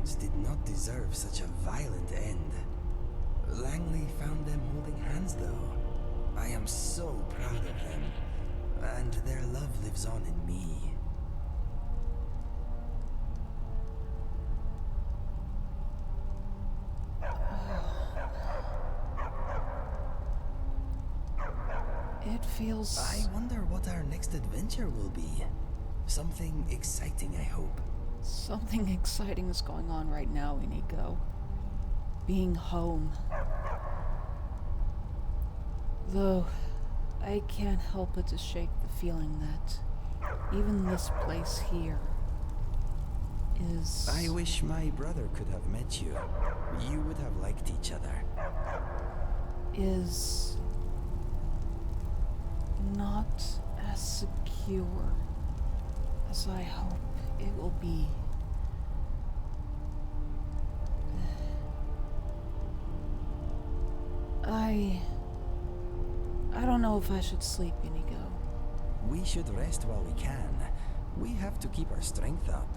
heroines did not deserve such a violent end. Langley found them holding hands, though. I am so proud of them, and their love lives on in me. It feels... I wonder what our next adventure will be. Something exciting, I hope. Something exciting is going on right now, Inigo. Being home. Though, I can't help but to shake the feeling that even this place here is... I wish my brother could have met you. You would have liked each other. Is not as secure as I hope it will be. I don't know if I should sleep, Inigo. We should rest while we can. We have to keep our strength up.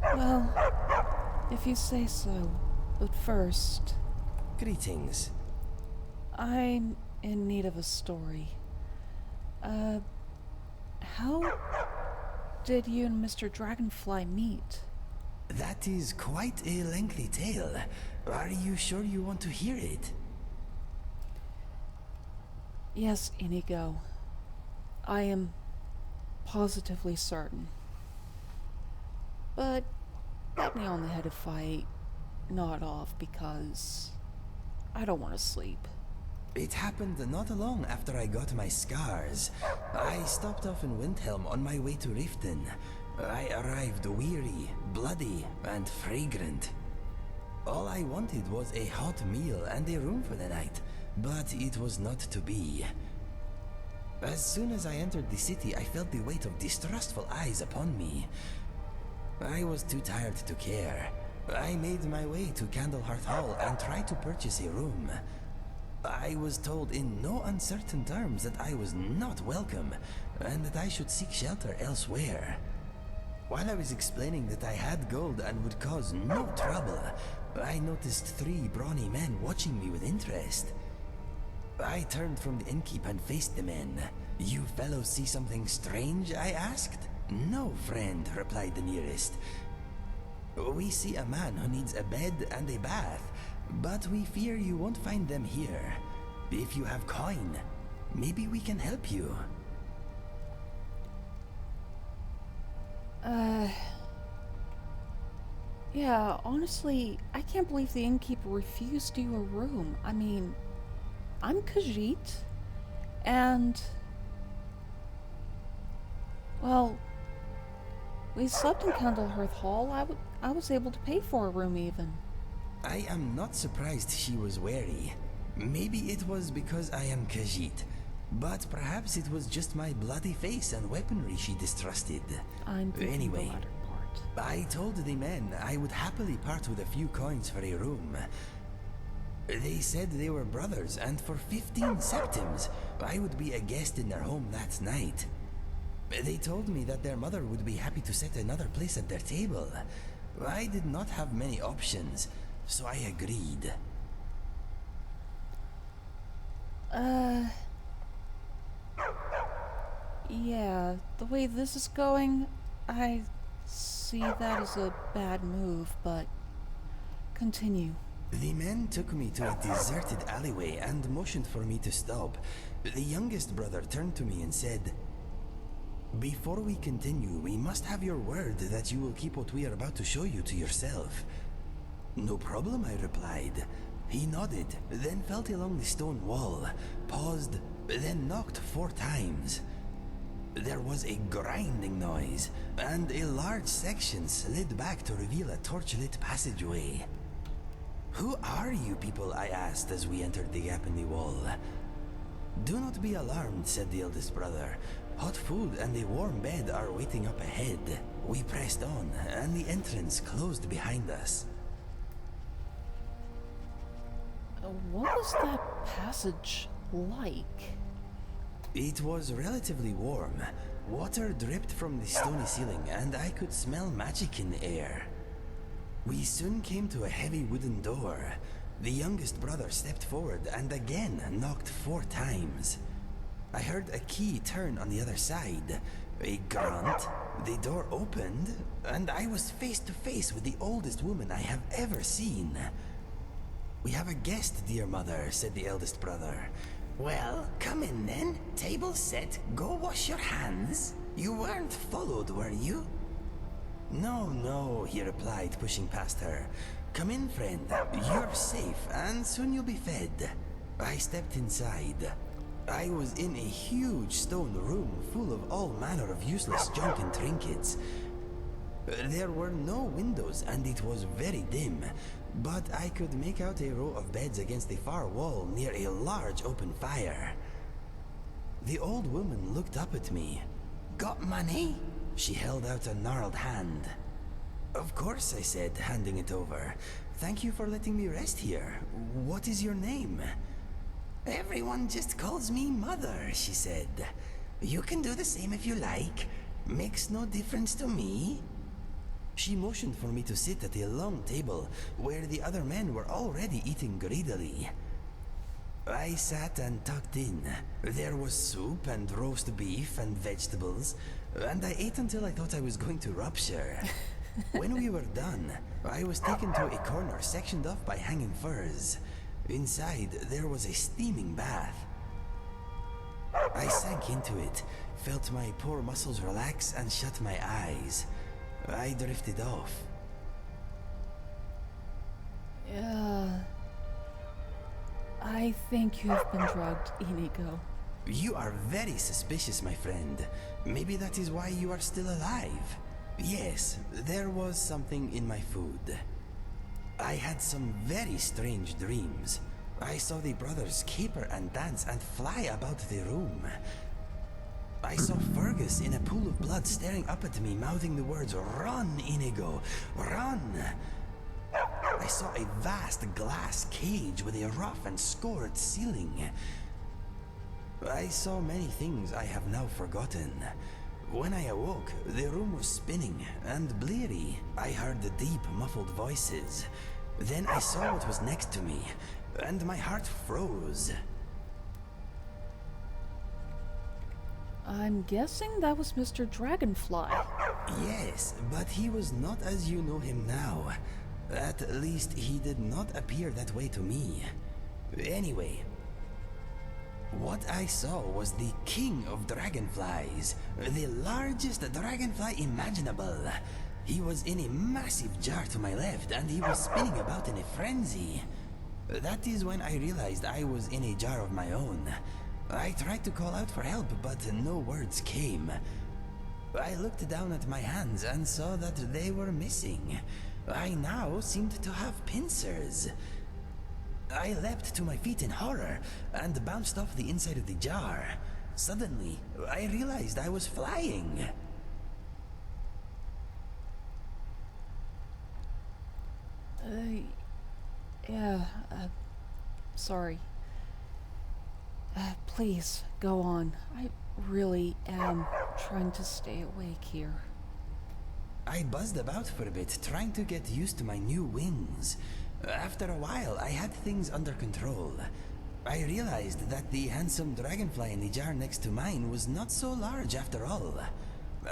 Well, if you say so. But first... Greetings. I'm in need of a story. How did you and Mr. Dragonfly meet? That is quite a lengthy tale. Are you sure you want to hear it? Yes, Inigo. I am positively certain. But pat me on the head if I nod off, because I don't want to sleep. It happened not long after I got my scars. I stopped off in Windhelm on my way to Riften. I arrived weary, bloody, and fragrant. All I wanted was a hot meal and a room for the night, but it was not to be. As soon as I entered the city, I felt the weight of distrustful eyes upon me. I was too tired to care. I made my way to Candlehearth Hall and tried to purchase a room. I was told in no uncertain terms that I was not welcome, and that I should seek shelter elsewhere. While I was explaining that I had gold and would cause no trouble, I noticed 3 brawny men watching me with interest. I turned from the innkeep and faced the men. "You fellows see something strange?" I asked. "No, friend," replied the nearest. "We see a man who needs a bed and a bath, but we fear you won't find them here. If you have coin, maybe we can help you." Yeah, honestly, I can't believe the innkeeper refused you a room. I mean, I'm Khajiit, and... well, we slept in Candlehearth Hall. I was able to pay for a room even. I am not surprised she was wary. Maybe it was because I am Khajiit, but perhaps it was just my bloody face and weaponry she distrusted. I'm thinking Anyway, the latter part. I told the men I would happily part with a few coins for a room. They said they were brothers, and for 15 septims, I would be a guest in their home that night. They told me that their mother would be happy to set another place at their table. I did not have many options, so I agreed. Yeah, the way this is going, I see that as a bad move, but continue. The men took me to a deserted alleyway and motioned for me to stop. The youngest brother turned to me and said, "Before we continue, we must have your word that you will keep what we are about to show you to yourself." "No problem," I replied. He nodded, then felt along the stone wall, paused, then knocked 4 times. There was a grinding noise, and a large section slid back to reveal a torchlit passageway. "Who are you people?" I asked as we entered the gap in the wall. "Do not be alarmed," said the eldest brother. "Hot food and a warm bed are waiting up ahead." We pressed on, and the entrance closed behind us. What was that passage like? It was relatively warm. Water dripped from the stony ceiling, and I could smell magic in the air. We soon came to a heavy wooden door. The youngest brother stepped forward and again knocked 4 times. I heard a key turn on the other side. A grunt, the door opened, and I was face to face with the oldest woman I have ever seen. "We have a guest, dear mother," said the eldest brother. "Well, come in then. Table set. Go wash your hands. You weren't followed, were you?" "No, no," he replied, pushing past her. "Come in, friend. You're safe, and soon you'll be fed." I stepped inside. I was in a huge stone room full of all manner of useless junk and trinkets. There were no windows, and it was very dim, but I could make out a row of beds against the far wall near a large open fire. The old woman looked up at me. "Got money?" She held out a gnarled hand. "Of course," I said, handing it over. "Thank you for letting me rest here. What is your name?" "Everyone just calls me Mother," she said. "You can do the same if you like. Makes no difference to me." She motioned for me to sit at a long table where the other men were already eating greedily. I sat and tucked in. There was soup and roast beef and vegetables, and I ate until I thought I was going to rupture. When we were done, I was taken to a corner sectioned off by hanging furs. Inside, there was a steaming bath. I sank into it, felt my poor muscles relax, and shut my eyes. I drifted off. I think you have been drugged, Inigo. You are very suspicious, my friend. Maybe that is why you are still alive. Yes, there was something in my food. I had some very strange dreams. I saw the brothers caper and dance and fly about the room. I saw Fergus in a pool of blood staring up at me, mouthing the words, "Run, Inigo, run!" I saw a vast glass cage with a rough and scored ceiling. I saw many things I have now forgotten. When I awoke, the room was spinning and bleary. I heard the deep, muffled voices. Then I saw what was next to me, and my heart froze. I'm guessing that was Mr. Dragonfly. Yes, but he was not as you know him now. At least, he did not appear that way to me. Anyway, what I saw was the king of dragonflies, the largest dragonfly imaginable. He was in a massive jar to my left, and he was spinning about in a frenzy. That is when I realized I was in a jar of my own. I tried to call out for help, but no words came. I looked down at my hands and saw that they were missing. I now seemed to have pincers. I leapt to my feet in horror and bounced off the inside of the jar. Suddenly, I realized I was flying. Sorry. Please, go on. I really am trying to stay awake here. I buzzed about for a bit, trying to get used to my new wings. After a while, I had things under control. I realized that the handsome dragonfly in the jar next to mine was not so large after all.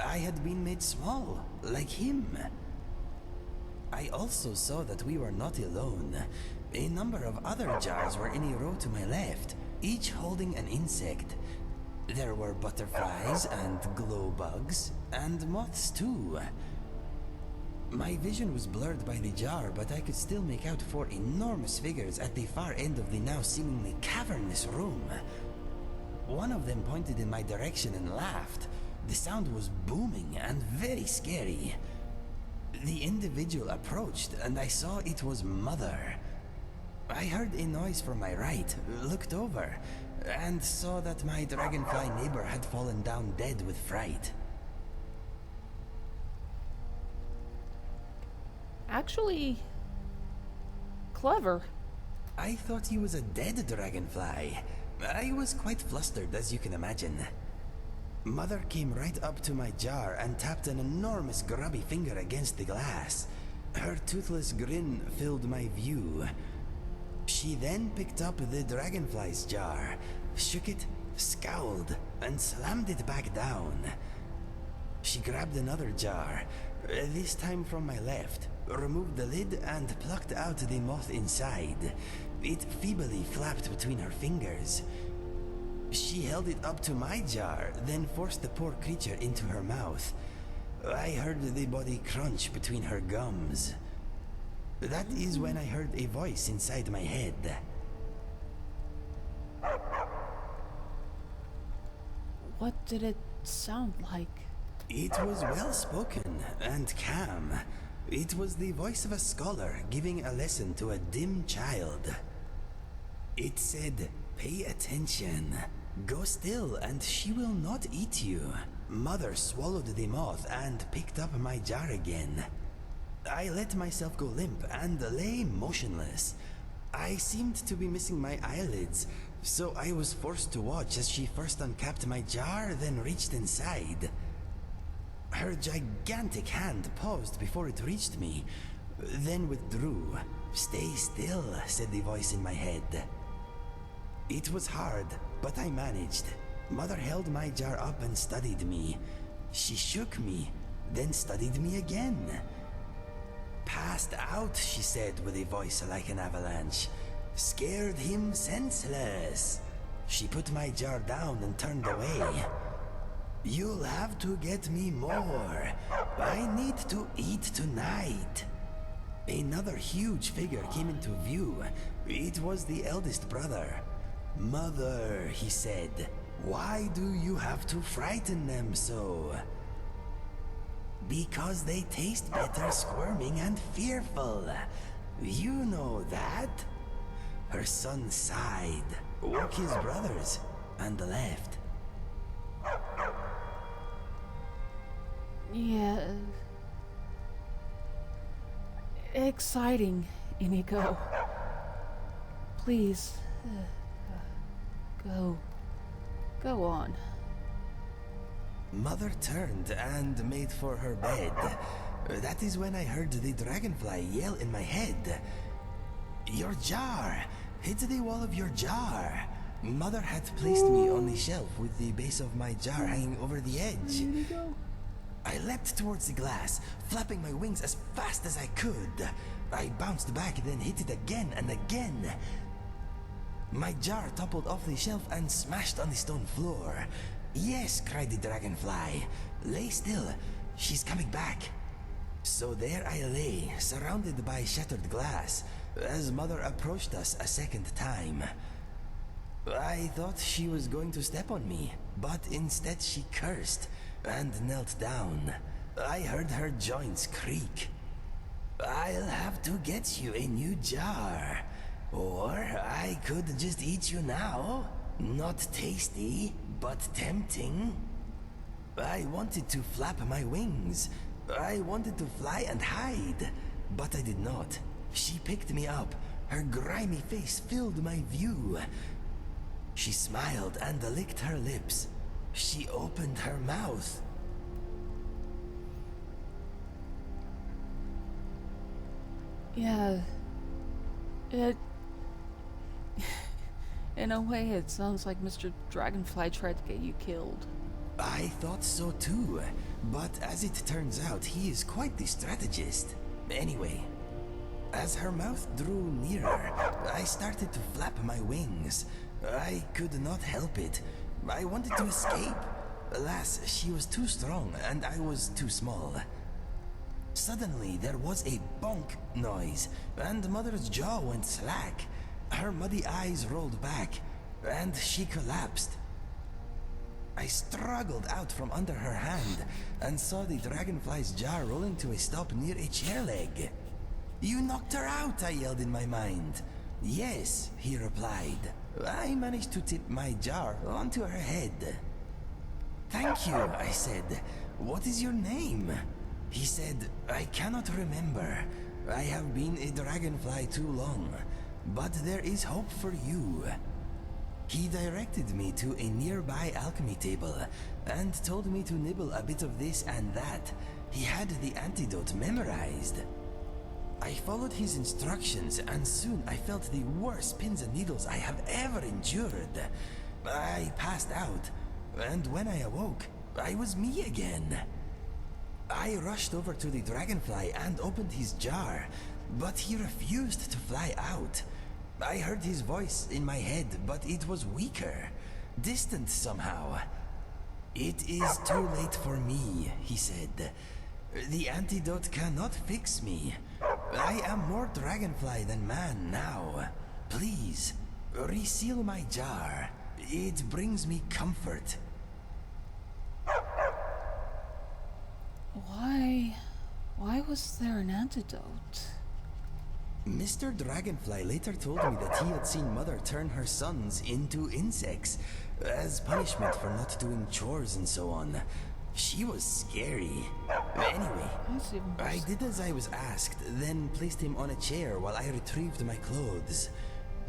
I had been made small, like him. I also saw that we were not alone. A number of other jars were in a row to my left, each holding an insect. There were butterflies and glow bugs, and moths too. My vision was blurred by the jar, but I could still make out 4 enormous figures at the far end of the now seemingly cavernous room. One of them pointed in my direction and laughed. The sound was booming and very scary. The individual approached, and I saw it was Mother. I heard a noise from my right, looked over, and saw that my dragonfly neighbor had fallen down dead with fright. Actually, clever. I thought he was a dead dragonfly. I was quite flustered, as you can imagine. Mother came right up to my jar and tapped an enormous grubby finger against the glass. Her toothless grin filled my view. She then picked up the dragonfly's jar, shook it, scowled, and slammed it back down. She grabbed another jar, this time from my left, removed the lid and plucked out the moth inside. It feebly flapped between her fingers. She held it up to my jar, then forced the poor creature into her mouth. I heard the body crunch between her gums. That is when I heard a voice inside my head. What did it sound like? It was well spoken and calm. It was the voice of a scholar giving a lesson to a dim child. It said, "Pay attention. Go still and she will not eat you." Mother swallowed the moth and picked up my jar again. I let myself go limp and lay motionless. I seemed to be missing my eyelids, so I was forced to watch as she first uncapped my jar, then reached inside. Her gigantic hand paused before it reached me, then withdrew. "Stay still," said the voice in my head. It was hard, but I managed. Mother held my jar up and studied me. She shook me, then studied me again. "Passed out," she said with a voice like an avalanche. "Scared him senseless." She put my jar down and turned away. "You'll have to get me more. I need to eat tonight." Another huge figure came into view. It was the eldest brother. "Mother," he said, "why do you have to frighten them so?" "Because they taste better squirming and fearful. You know that." Her son sighed, woke his brothers, and left. Yeah. Exciting, Inigo. Please, go on. Mother turned and made for her bed. That is when I heard the dragonfly yell in my head. "Your jar! Hit the wall of your jar!" Mother had placed me on the shelf with the base of my jar hanging over the edge. I leapt towards the glass, flapping my wings as fast as I could. I bounced back, then hit it again and again. My jar toppled off the shelf and smashed on the stone floor. "Yes," cried the dragonfly. "Lay still. She's coming back." So there I lay, surrounded by shattered glass, as Mother approached us a second time. I thought she was going to step on me, but instead she cursed and knelt down. I heard her joints creak. "I'll have to get you a new jar. Or I could just eat you now. Not tasty, but tempting." I wanted to flap my wings. I wanted to fly and hide, but I did not. She picked me up. Her grimy face filled my view. She smiled and licked her lips. She opened her mouth. Yeah. In a way, it sounds like Mr. Dragonfly tried to get you killed. I thought so too, but as it turns out, he is quite the strategist. Anyway, as her mouth drew nearer, I started to flap my wings. I could not help it. I wanted to escape. Alas, she was too strong and I was too small. Suddenly, there was a bonk noise, and Mother's jaw went slack. Her muddy eyes rolled back, and she collapsed. I struggled out from under her hand and saw the dragonfly's jar rolling to a stop near a chair leg. "You knocked her out," I yelled in my mind. "Yes," he replied. I managed to tip my jar onto her head. "Thank you," I said. "What is your name?" He said, "I cannot remember. I have been a dragonfly too long, but there is hope for you." He directed me to a nearby alchemy table and told me to nibble a bit of this and that. He had the antidote memorized. I followed his instructions and soon I felt the worst pins and needles I have ever endured. I passed out, and when I awoke, I was me again. I rushed over to the dragonfly and opened his jar, but he refused to fly out. I heard his voice in my head, but it was weaker, distant somehow. "It is too late for me," he said. "The antidote cannot fix me. I am more dragonfly than man now. Please, reseal my jar. It brings me comfort." Why was there an antidote? Mr. Dragonfly later told me that he had seen Mother turn her sons into insects as punishment for not doing chores and so on. She was scary. Anyway, I did as I was asked, then placed him on a chair while I retrieved my clothes.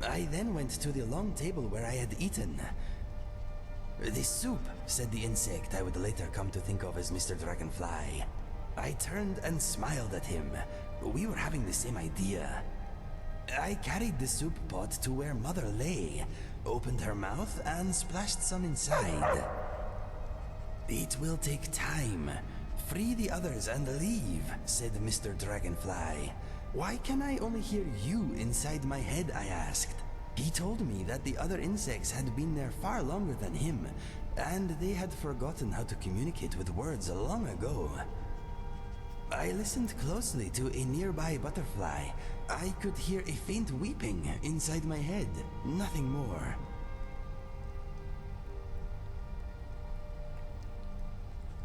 I then went to the long table where I had eaten. "The soup," said the insect I would later come to think of as Mr. Dragonfly. I turned and smiled at him. We were having the same idea. I carried the soup pot to where Mother lay, opened her mouth, and splashed some inside. "It will take time. Free the others and leave," said Mr. Dragonfly. "Why can I only hear you inside my head?" I asked. He told me that the other insects had been there far longer than him, and they had forgotten how to communicate with words long ago. I listened closely to a nearby butterfly. I could hear a faint weeping inside my head, nothing more.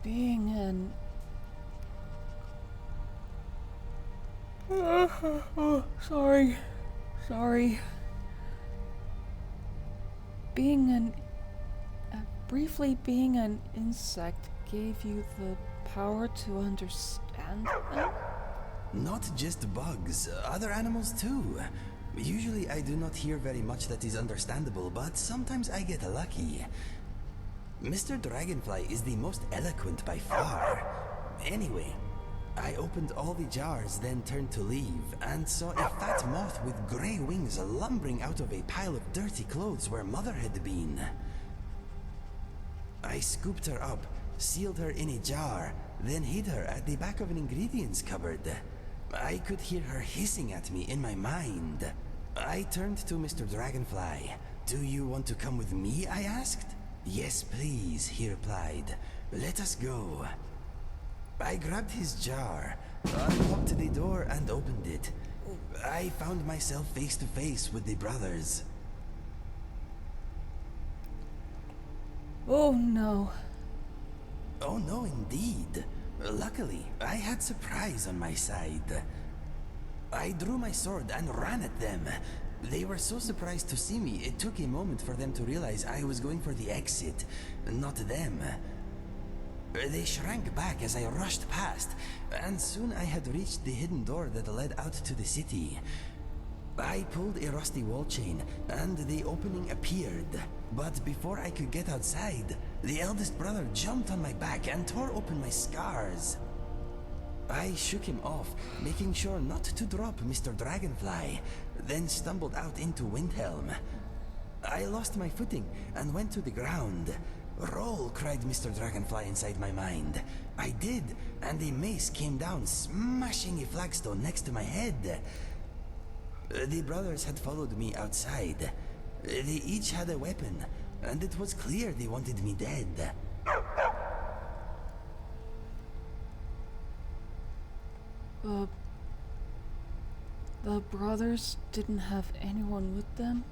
Being an... Sorry. Briefly being an insect gave you the power to understand them? Not just bugs, other animals too. Usually I do not hear very much that is understandable, but sometimes I get lucky. Mr. Dragonfly is the most eloquent by far. Anyway, I opened all the jars, then turned to leave, and saw a fat moth with grey wings lumbering out of a pile of dirty clothes where Mother had been. I scooped her up, sealed her in a jar, then hid her at the back of an ingredients cupboard. I could hear her hissing at me in my mind. I turned to Mr. Dragonfly. "Do you want to come with me?" I asked. "Yes, please," he replied. "Let us go." I grabbed his jar, unlocked the door, and opened it. I found myself face to face with the brothers. Oh no. Oh no, indeed. Luckily, I had surprise on my side. I drew my sword and ran at them. They were so surprised to see me, it took a moment for them to realize I was going for the exit, not them. They shrank back as I rushed past, and soon I had reached the hidden door that led out to the city. I pulled a rusty wall chain, and the opening appeared. But before I could get outside, the eldest brother jumped on my back and tore open my scars. I shook him off, making sure not to drop Mr. Dragonfly, then stumbled out into Windhelm. I lost my footing and went to the ground. "Roll," cried Mr. Dragonfly inside my mind. I did, and a mace came down, smashing a flagstone next to my head. The brothers had followed me outside. They each had a weapon, and it was clear they wanted me dead. The brothers didn't have anyone with them?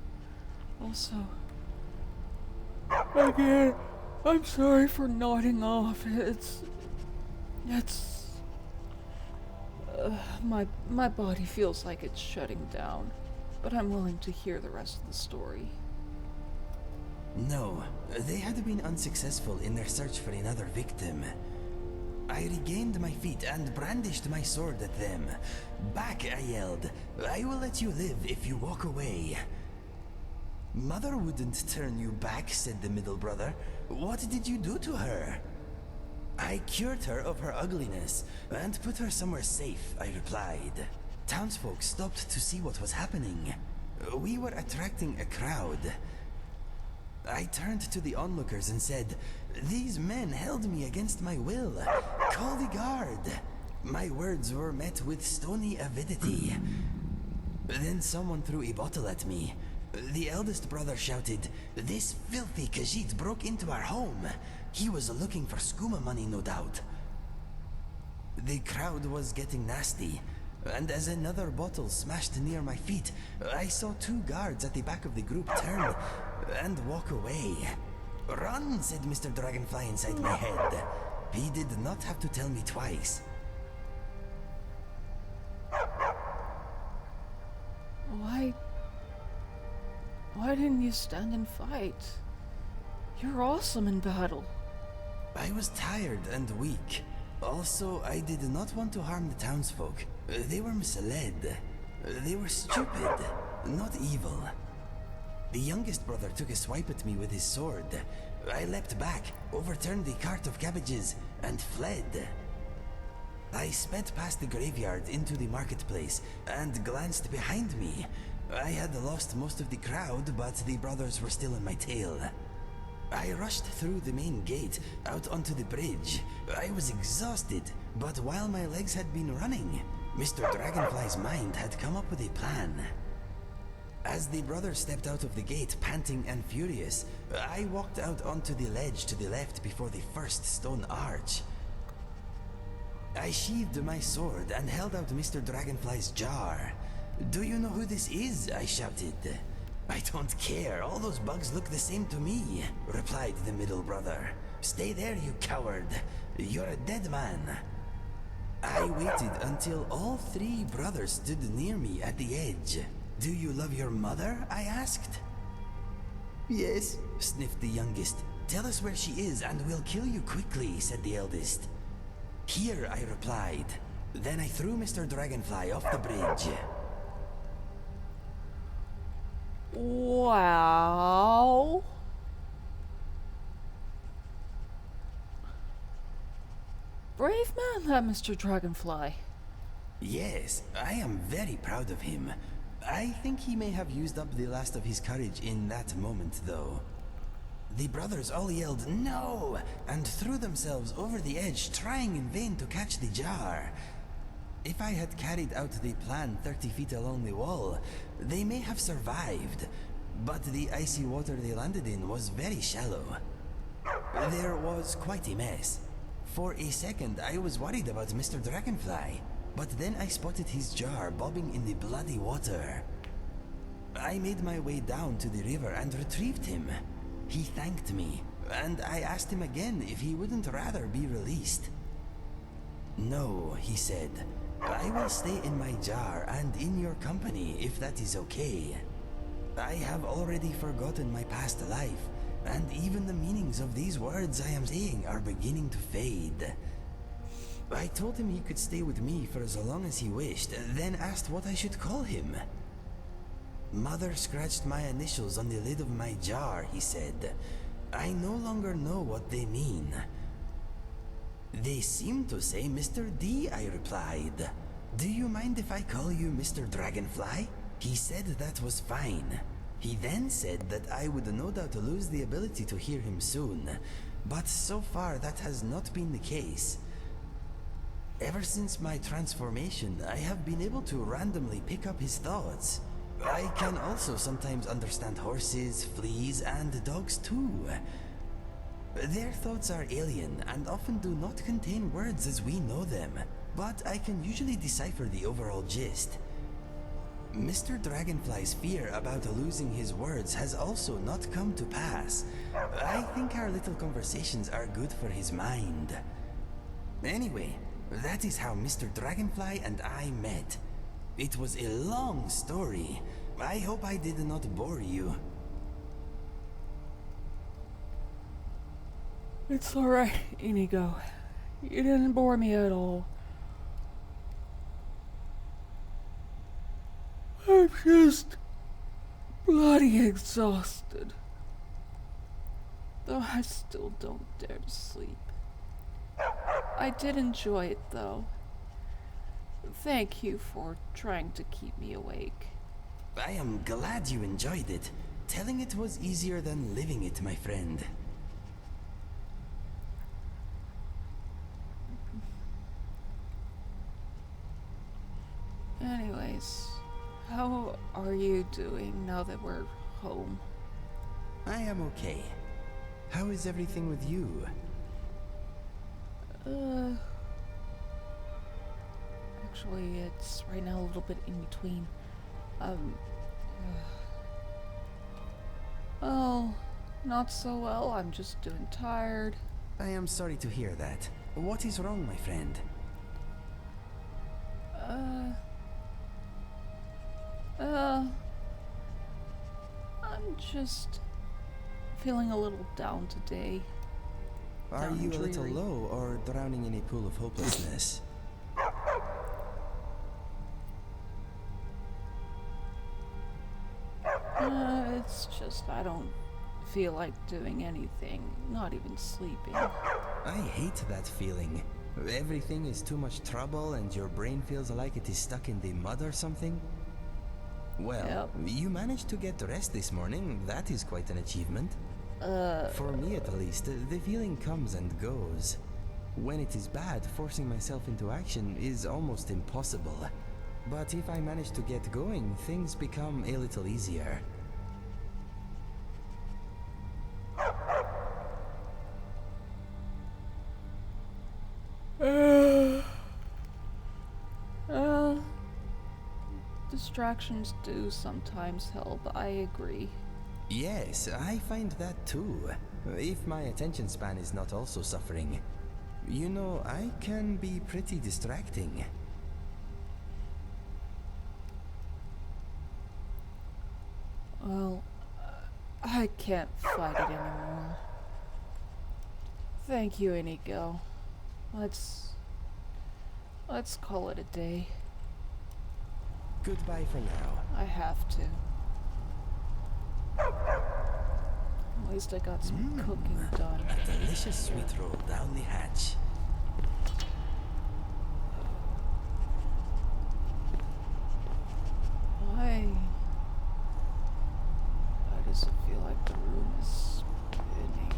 Also... Again, I'm sorry for nodding off. My body feels like it's shutting down, but I'm willing to hear the rest of the story. No, they had been unsuccessful in their search for another victim. I regained my feet and brandished my sword at them. "Back," I yelled. "I will let you live if you walk away." Mother wouldn't turn you back, said the middle brother. What did you do to her? I cured her of her ugliness and put her somewhere safe, I replied. Townsfolk stopped to see what was happening. We were attracting a crowd. I turned to the onlookers and said, "These men held me against my will. Call the guard." My words were met with stony avidity. Then someone threw a bottle at me. The eldest brother shouted, "This filthy Khajiit broke into our home. He was looking for skooma money, no doubt." The crowd was getting nasty, and as another bottle smashed near my feet, I saw two guards at the back of the group turn and walk away. "Run," said Mr. Dragonfly inside my head. He did not have to tell me twice. Why didn't you stand and fight? You're awesome in battle. I was tired and weak. Also, I did not want to harm the townsfolk. They were misled. They were stupid, not evil. The youngest brother took a swipe at me with his sword. I leapt back, overturned the cart of cabbages, and fled. I sped past the graveyard into the marketplace and glanced behind me. I had lost most of the crowd, but the brothers were still on my tail. I rushed through the main gate, out onto the bridge. I was exhausted, but while my legs had been running, Mr. Dragonfly's mind had come up with a plan. As the brothers stepped out of the gate, panting and furious, I walked out onto the ledge to the left before the first stone arch. I sheathed my sword and held out Mr. Dragonfly's jar. "Do you know who this is?" I shouted. "I don't care, all those bugs look the same to me," replied the middle brother. "Stay there, you coward. You're a dead man." I waited until all three brothers stood near me at the edge. "Do you love your mother?" I asked. "Yes," sniffed the youngest. "Tell us where she is and we'll kill you quickly," said the eldest. "Here," I replied. Then I threw Mr. Dragonfly off the bridge. Wow. Brave man, that Mr. Dragonfly. Yes, I am very proud of him. I think he may have used up the last of his courage in that moment, though. The brothers all yelled, "No!" and threw themselves over the edge, trying in vain to catch the jar. If I had carried out the plan 30 feet along the wall, they may have survived, but the icy water they landed in was very shallow. There was quite a mess. For a second, I was worried about Mr. Dragonfly, but then I spotted his jar bobbing in the bloody water. I made my way down to the river and retrieved him. He thanked me, and I asked him again if he wouldn't rather be released. "No," he said. "I will stay in my jar and in your company if that is okay. I have already forgotten my past life, and even the meanings of these words I am saying are beginning to fade." I told him he could stay with me for as long as he wished, then asked what I should call him. "Mother scratched my initials on the lid of my jar," he said. "I no longer know what they mean." "They seem to say Mr. D," I replied. "Do you mind if I call you Mr. Dragonfly?" He said that was fine. He then said that I would no doubt lose the ability to hear him soon, but so far that has not been the case. Ever since my transformation, I have been able to randomly pick up his thoughts. I can also sometimes understand horses, fleas, and dogs too. Their thoughts are alien and often do not contain words as we know them, but I can usually decipher the overall gist. Mr. Dragonfly's fear about losing his words has also not come to pass. I think our little conversations are good for his mind. Anyway, that is how Mr. Dragonfly and I met. It was a long story. I hope I did not bore you. It's alright, Inigo. You didn't bore me at all. I'm just bloody exhausted. Though I still don't dare to sleep. I did enjoy it, though. Thank you for trying to keep me awake. I am glad you enjoyed it. Telling it was easier than living it, my friend. Anyways, how are you doing now that we're home? I am okay. How is everything with you? Actually, it's right now a little bit in between. Oh, not so well. I'm just doing tired. I am sorry to hear that. What is wrong, my friend? I'm just feeling a little down today. Are you a little low or drowning in a pool of hopelessness? It's just I don't feel like doing anything, not even sleeping. I hate that feeling. Everything is too much trouble and your brain feels like it is stuck in the mud or something. Well, Yep. you managed to get rest this morning. That is quite an achievement. For me at least, the feeling comes and goes. When it is bad, forcing myself into action is almost impossible. But if I manage to get going, things become a little easier. Distractions do sometimes help, I agree. Yes, I find that too. If my attention span is not also suffering. You know, I can be pretty distracting. Well, I can't fight it anymore. Thank you, Inigo. Let's call it a day. Goodbye for now. I have to. At least I got some cooking done. A delicious sweet roll down the hatch. Why does it feel like the room is spinning?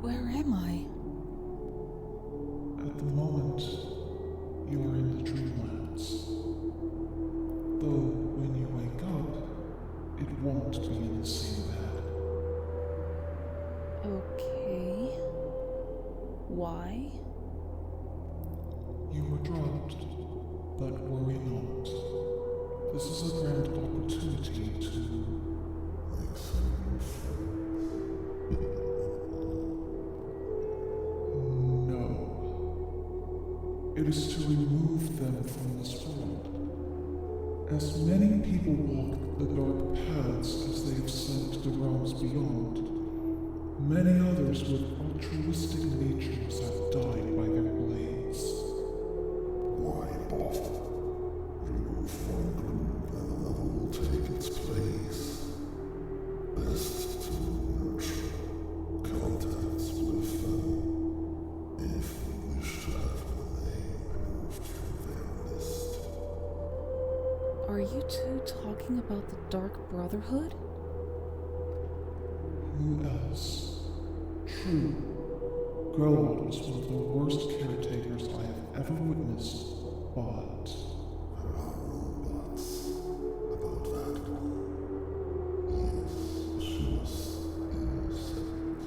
Where am I? At the moment, you are in the dreamlands. Though when you wake up, it won't be in the same bed. Okay. Why? You were drugged, but worry not. This is a grand opportunity to make some new friends. No. It is to remove them from this world. As many people walk the dark paths as they have sent to the realms beyond, many others with altruistic natures have died by their blades. Why bother? Remove one group and another will take its place. Best to neutral contacts with them if we wish to have our name removed from their list. Are you two talking about the Dark Brotherhood? Who else? True. Grelwald was one of the worst caretakers I have ever witnessed, but there are robots about that one. Yes, she was innocent.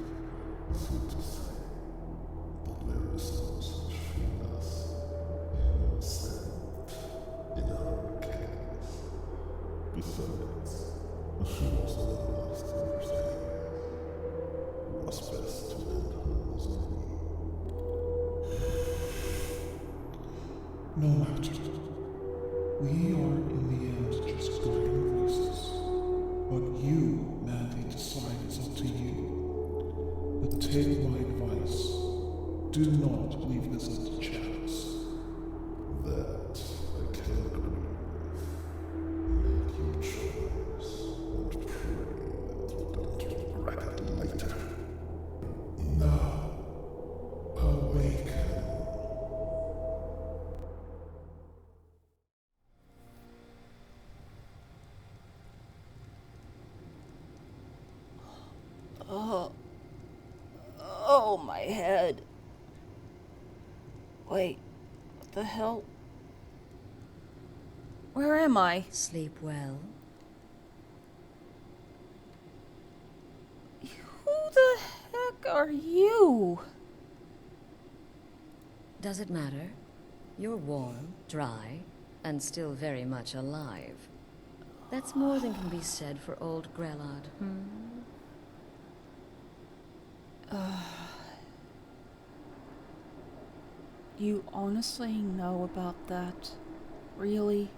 Besides, she also lost understanding. What's best to end hers on me. No matter. We are in the end just guiding voices. What you madly decide is up to you. But take my advice. Do not leave this up to chance. That I can agree with. Make your choice and pray that you don't regret it later. Now, awaken. Oh, my head. Wait, what the hell? Where am I? Sleep well. Who the heck are you? Does it matter? You're warm, dry, and still very much alive. That's more than can be said for old Grelod. You honestly know about that? Really?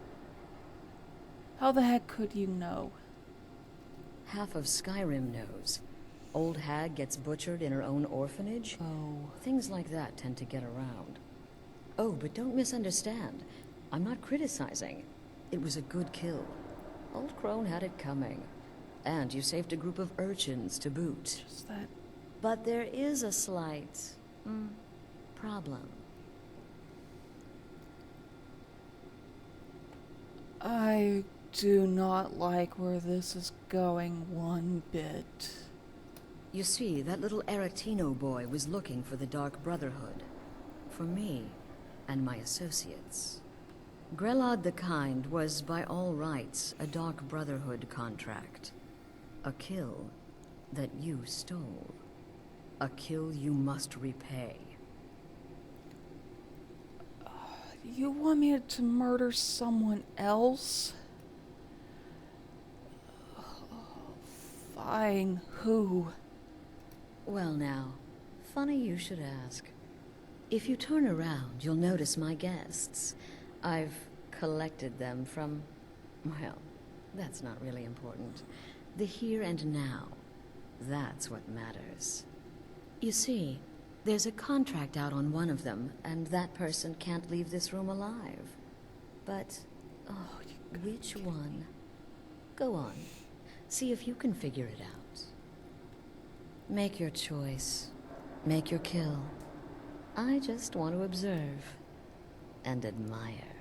How the heck could you know? Half of Skyrim knows. Old hag gets butchered in her own orphanage. Oh. Things like that tend to get around. Oh, but don't misunderstand. I'm not criticizing. It was a good kill. Old Crone had it coming. And you saved a group of urchins to boot. Just that. But there is a slight... problem. I do not like where this is going one bit. You see, that little Erectino boy was looking for the Dark Brotherhood. For me, and my associates. Grelod the Kind was, by all rights, a Dark Brotherhood contract. A kill that you stole. A kill you must repay. You want me to murder someone else? Fine, who? Well now, funny you should ask. If you turn around, you'll notice my guests. I've collected them from... well, that's not really important. The here and now. That's what matters. You see, there's a contract out on one of them, and that person can't leave this room alive. But, which one? Go on. See if you can figure it out. Make your choice. Make your kill. I just want to observe and admire.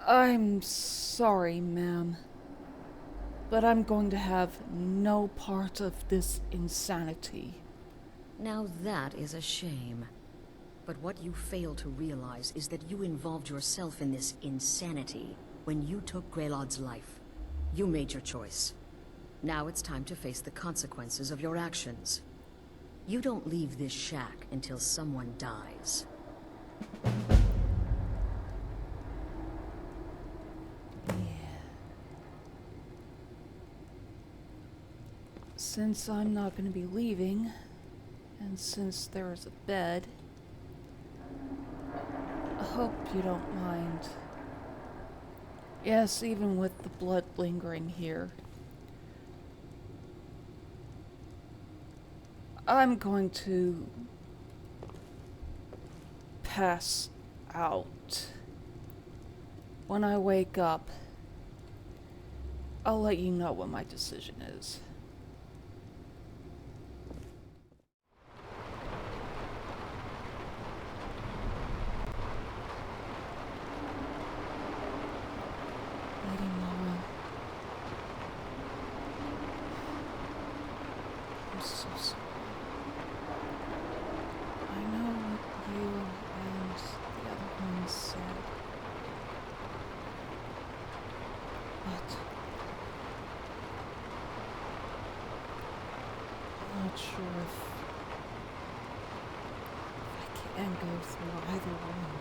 I'm sorry, ma'am. But I'm going to have no part of this insanity. Now that is a shame. But what you fail to realize is that you involved yourself in this insanity when you took Grelod's life. You made your choice. Now it's time to face the consequences of your actions. You don't leave this shack until someone dies. Since I'm not going to be leaving, and since there is a bed, I hope you don't mind. Yes, even with the blood lingering here. I'm going to pass out. When I wake up, I'll let you know what my decision is. Lady Mara, I'm so sorry. I know what you and the other one said, but I'm not sure if I can go through either one.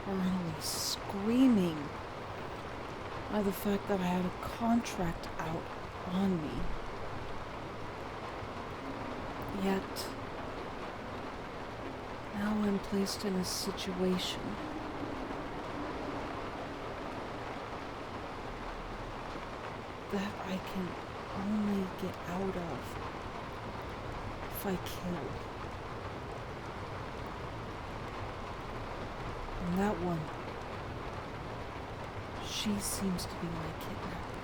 internally screaming by the fact that I had a contract out on me. Yet, now I'm placed in a situation that I can only get out of if I kill. And that one, she seems to be my kidnapper.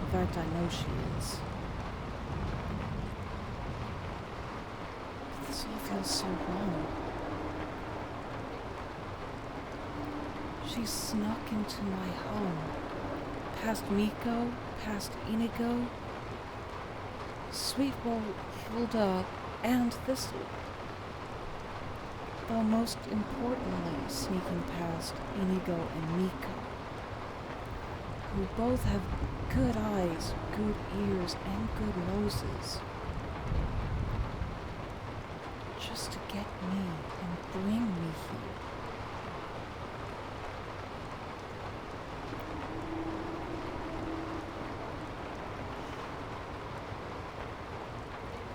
In fact, I know she is. But this all feels so wrong. She snuck into my home, past Miko, past Inigo, Sweetbowl, Hilda, and Thistle. Though most importantly, sneaking past Inigo and Miko, who both have good eyes, good ears, and good noses, just to get me and bring me here.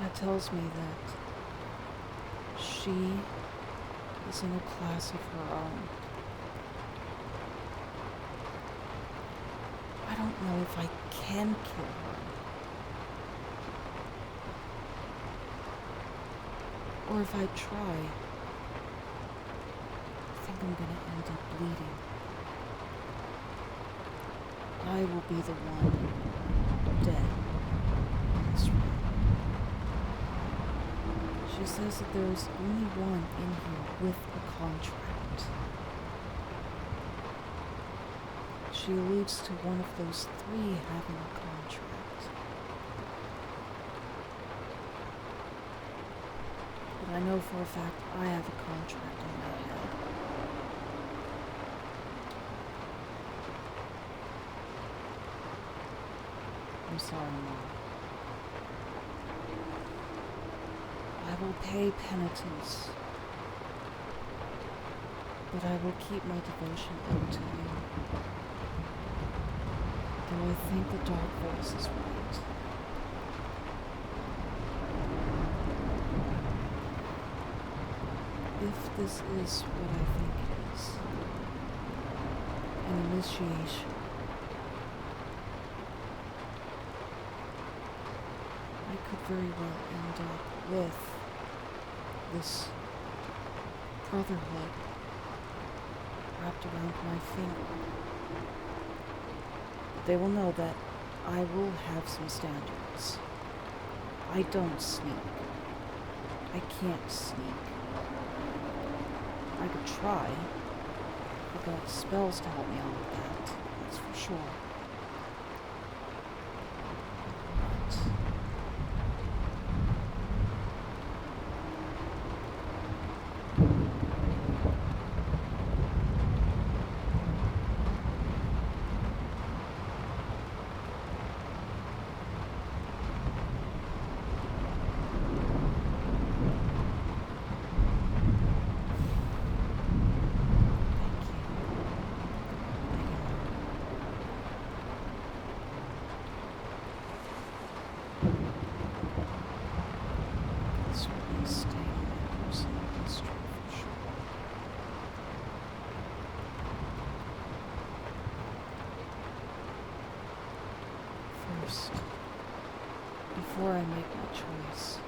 That tells me that she is in a class of her own. I don't know if I can kill her, or if I try, I think I'm gonna end up bleeding. I will be the one dead in this room. She says that there is only one in here with a contract. She alludes to one of those three having a contract. But I know for a fact I have a contract on my head. I'm sorry, Mom. I will pay penitence, but I will keep my devotion up to you. Though I think the dark voice is right. If this is what I think it is, an initiation, I could very well end up with this brotherhood wrapped around my finger. They will know that I will have some standards. I don't sneak. I can't sneak. I could try. I've got spells to help me out with that, that's for sure. But first, before I make my choice,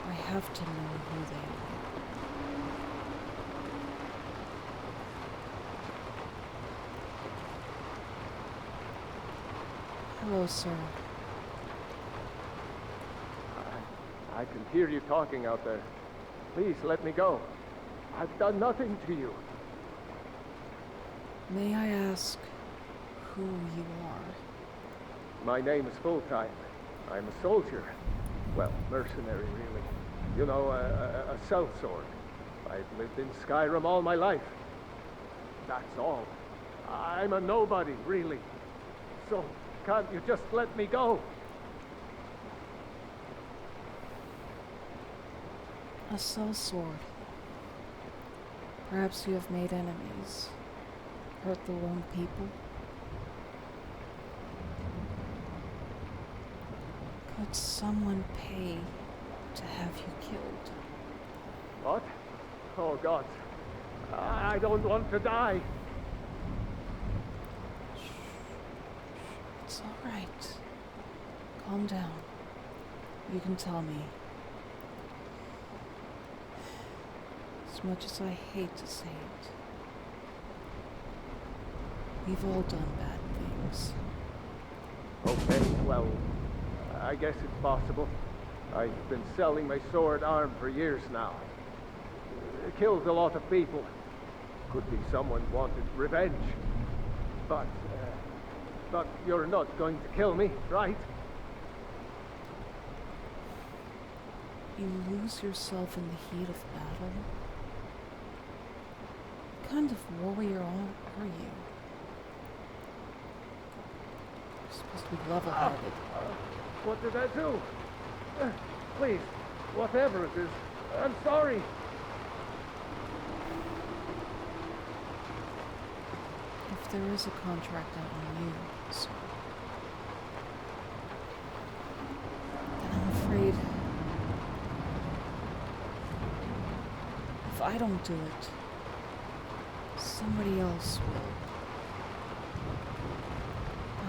I have to know who they are. Hello, sir. I can hear you talking out there. Please let me go. I've done nothing to you. May I ask who you are? My name is Full-Time. I'm a soldier. Well, mercenary, really. You know, a sellsword. I've lived in Skyrim all my life. That's all. I'm a nobody, really. So, can't you just let me go? A sellsword. Perhaps you have made enemies, hurt the wrong people. Could someone pay to have you killed? What? Oh, God. I don't want to die. It's all right. Calm down. You can tell me. As much as I hate to say it, we've all done bad things. Okay, well, I guess it's possible. I've been selling my sword arm for years now. Killed a lot of people. Could be someone wanted revenge. But you're not going to kill me, right? You lose yourself in the heat of battle? What kind of warrior are you? You're supposed to be level-headed. What did I do? Please, whatever it is, I'm sorry. If there is a contract out on you, sir, then I'm afraid if I don't do it, somebody else will.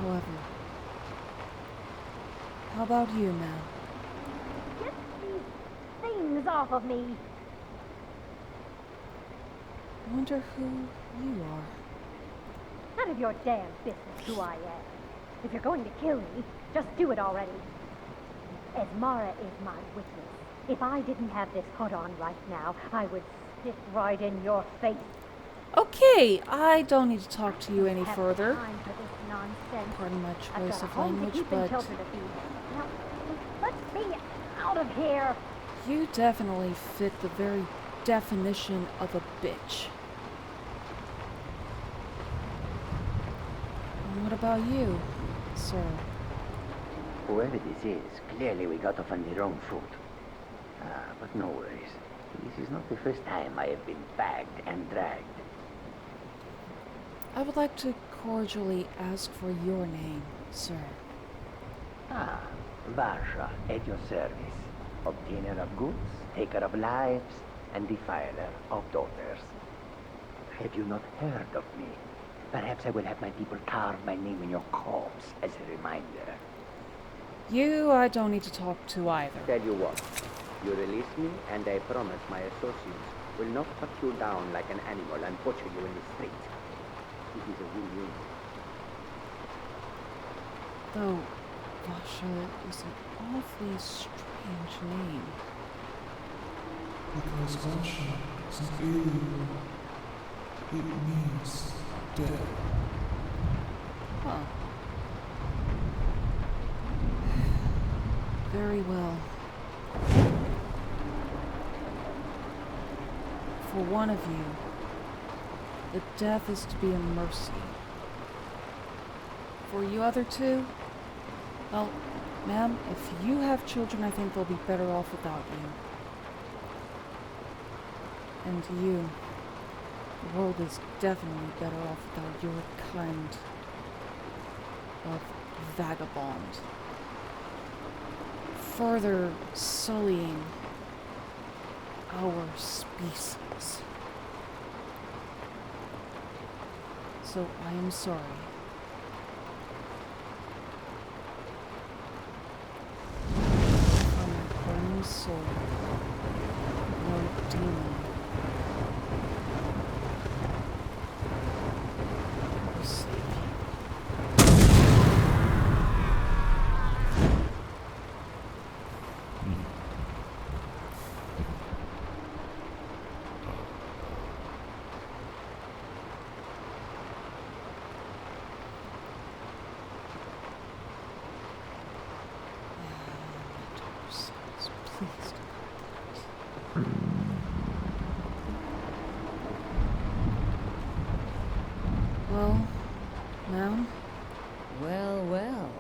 However, how about you, ma'am? Get these things off of me! I wonder who you are. None of your damn business who I am. If you're going to kill me, just do it already. Esmara is my witness. If I didn't have this hood on right now, I would spit right in your face. Okay, I don't need to talk to you any Have further. time for this nonsense. Pardon my I've choice got a of home to language, keep and but children to feed. Now, let's be out of here. you definitely fit the very definition of a bitch. And what about you, sir? Whoever this is, clearly we got off on the wrong foot. But no worries. This is not the first time I have been bagged and dragged. I would like to cordially ask for your name, sir. Varsha, at your service. Obtainer of goods, taker of lives, and defiler of daughters. Have you not heard of me? Perhaps I will have my people carve my name in your corpse as a reminder. You, I don't need to talk to either. Tell you what, you release me, and I promise my associates will not cut you down like an animal and butcher you in the street. It is a win-win. Though, Vasha is an awfully strange name. Because Vasha is an alien word. It means dead. Huh. Very well. For one of you, the death is to be a mercy. For you other two, well, ma'am, if you have children, I think they'll be better off without you. And you, the world is definitely better off without your kind of vagabond. Further sullying our species. So I am sorry. From a burning soul, no demon will save you. Please do not. Well, ma'am? Well, well,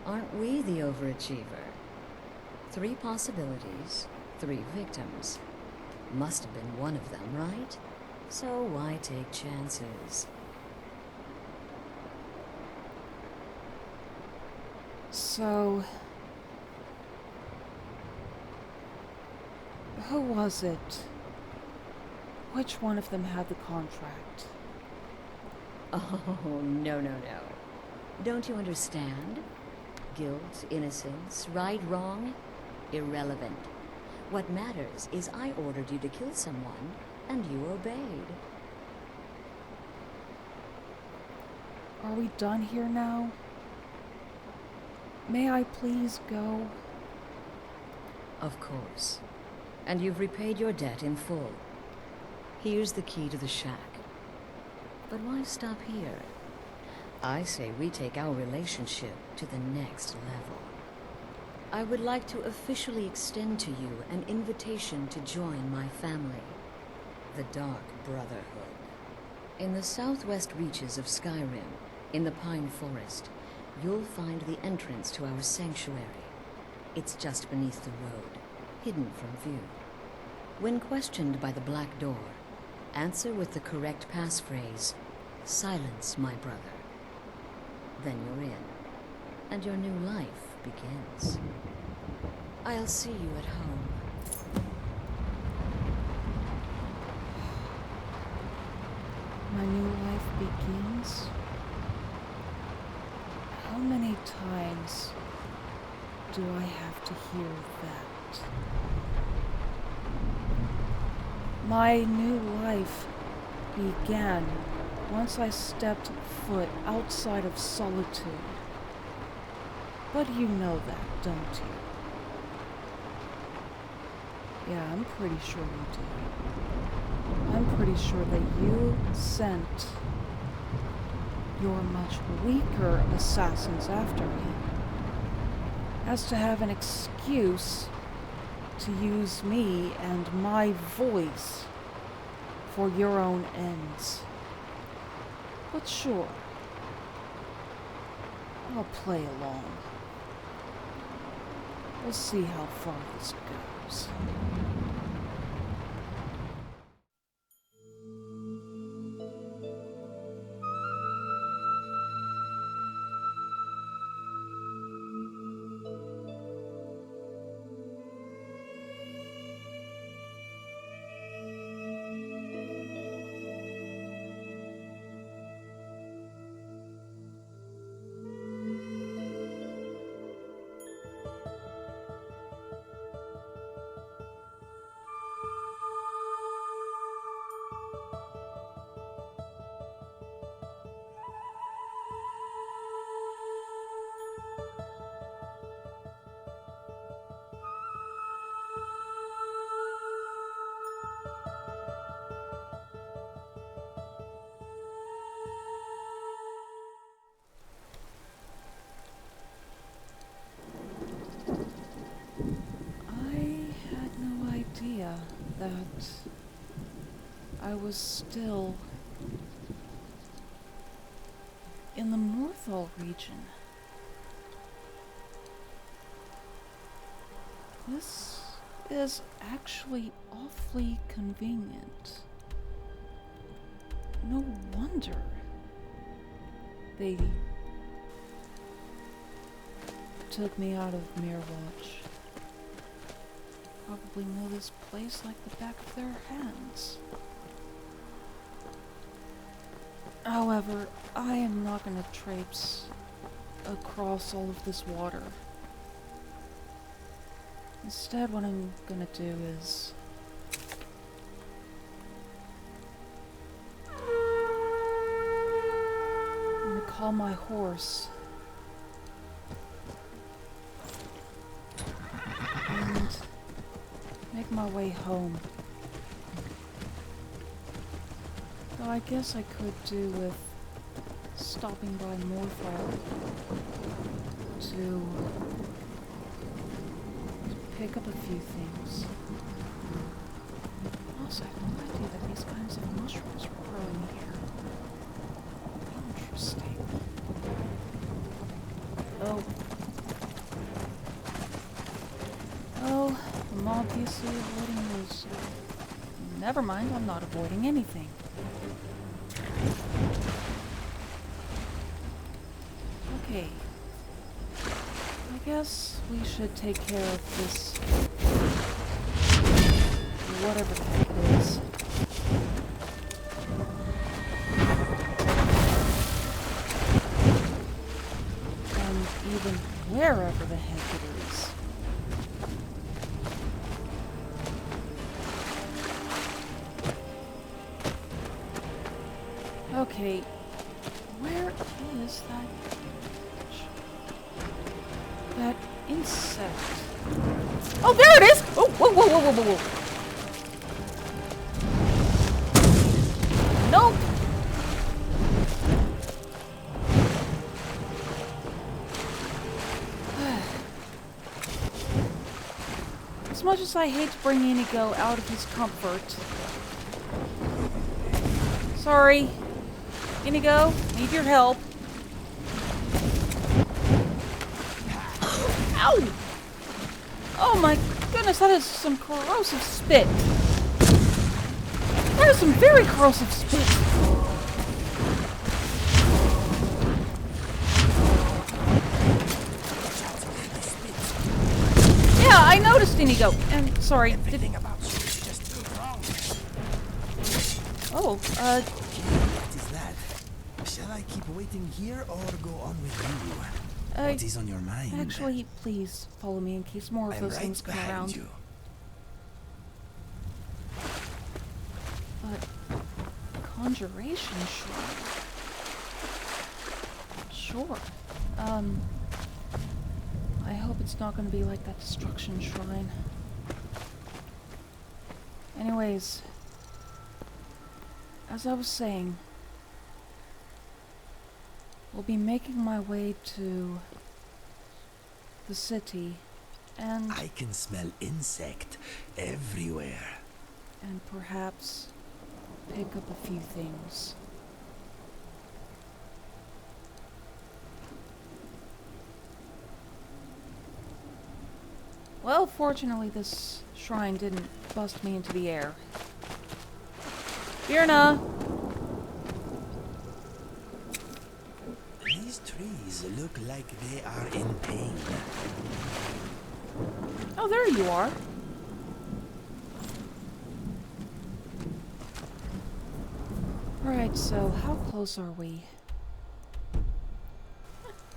aren't we the overachiever? 3 possibilities, 3 victims. Must have been one of them, right? So why take chances? So, who was it? Which one of them had the contract? Oh, no, no, no. Don't you understand? Guilt, innocence, right, wrong, irrelevant. What matters is I ordered you to kill someone, and you obeyed. Are we done here now? May I please go? Of course. And you've repaid your debt in full. Here's the key to the shack. But why stop here? I say we take our relationship to the next level. I would like to officially extend to you an invitation to join my family, the Dark Brotherhood. In the southwest reaches of Skyrim, in the Pine Forest, you'll find the entrance to our sanctuary. It's just beneath the road, hidden from view. When questioned by the Black Door, answer with the correct passphrase, "Silence, my brother." Then you're in, and your new life begins. I'll see you at home. My new life begins? How many times do I have to hear that? My new life began once I stepped foot outside of solitude. But you know that, don't you? Yeah, I'm pretty sure you do. I'm pretty sure that you sent your much weaker assassins after me, as to have an excuse to use me and my voice for your own ends. But sure, I'll play along. We'll see how far this goes. That I was still in the Northall region. This is actually awfully convenient. No wonder they took me out of Mirwatch. Probably know this place like the back of their hands. However, I am not going to traipse across all of this water. Instead, what I'm going to do is I'm going to call my horse and make my way home. Though I guess I could do with stopping by Morfar to pick up a few things. Also, I had no idea that these kinds of mushrooms were growing here. Interesting. Oh, I'm obviously avoiding those Never mind, I'm not avoiding anything. Okay. I guess we should take care of this. Whatever the heck it is. And even wherever the heck it is. Okay, where is that insect? Oh, there it is! Oh, whoa, whoa, whoa, whoa, whoa, whoa. Nope. As much as I hate to bring Inigo out of his comfort. Sorry. Inigo, need your help. Ow! Oh my goodness, that is some corrosive spit. That is some very corrosive spit. Yeah, I noticed, Inigo. And sorry, Everything about you is just wrong. Oh, What is that? Shall I keep waiting here or go on with you? What is on your mind? actually, please follow me in case more of I'm those right things come behind around. you. But conjuration shrine. Sure. I hope it's not going to be like that destruction shrine. Anyways, as I was saying, we'll be making my way to the city, and I can smell insect everywhere. and perhaps pick up a few things. Well, fortunately, this shrine didn't bust me into the air. Birna! These trees look like they are in pain. Oh, there you are. Alright, so how close are we?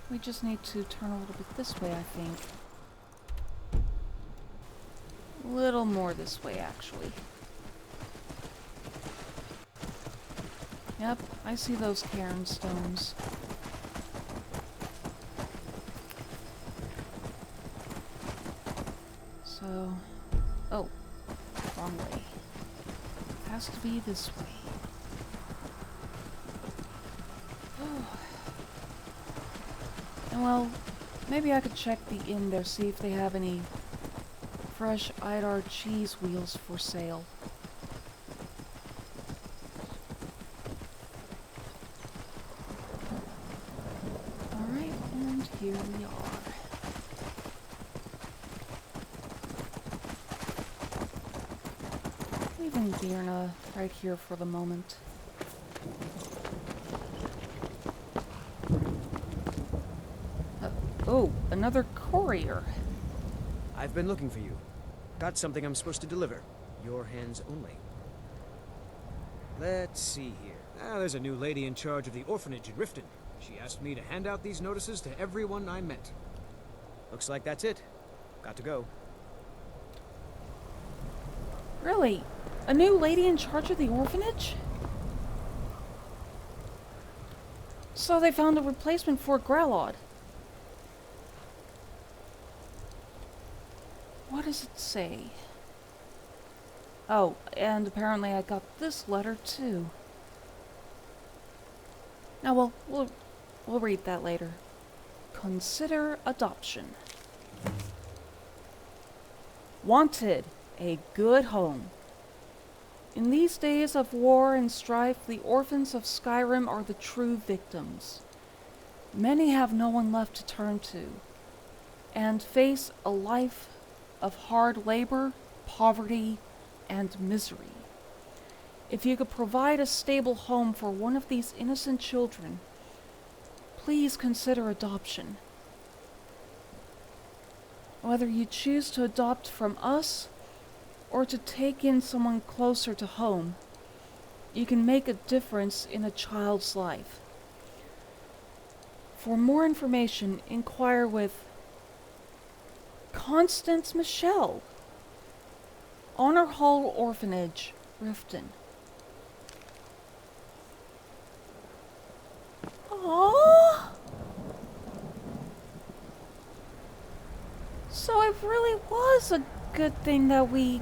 We just need to turn a little bit this way, I think. A little more this way, actually. Yep, I see those cairn stones. So... oh, wrong way. Has to be this way. And well, maybe I could check the inn there, see if they have any fresh Idar cheese wheels for sale. Alright, and here we are. Leaving Birna right here for the moment. Oh, another courier. I've been looking for you. Got something I'm supposed to deliver. Your hands only. Let's see here. There's a new lady in charge of the orphanage in Riften. She asked me to hand out these notices to everyone I met. Looks like that's it. Got to go. Really? A new lady in charge of the orphanage? So they found a replacement for Gralod. What does it say? Oh, and apparently I got this letter too. Now, well, we'll read that later. Consider adoption. Wanted, a good home. In these days of war and strife, the orphans of Skyrim are the true victims. Many have no one left to turn to, and face a life of hard labor, poverty, and misery. If you could provide a stable home for one of these innocent children, please consider adoption. Whether you choose to adopt from us or to take in someone closer to home, you can make a difference in a child's life. For more information, inquire with Constance Michelle, Honor Hall Orphanage, Riften. Aww. So it really was a good thing that we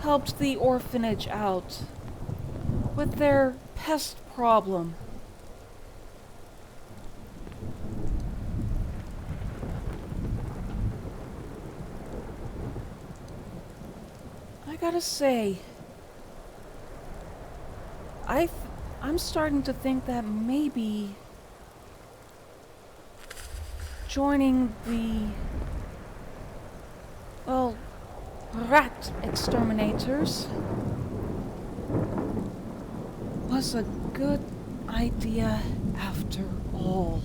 helped the orphanage out with their pest problem. I gotta say, I'm starting to think that maybe joining the, well, rat exterminators was a good idea after all.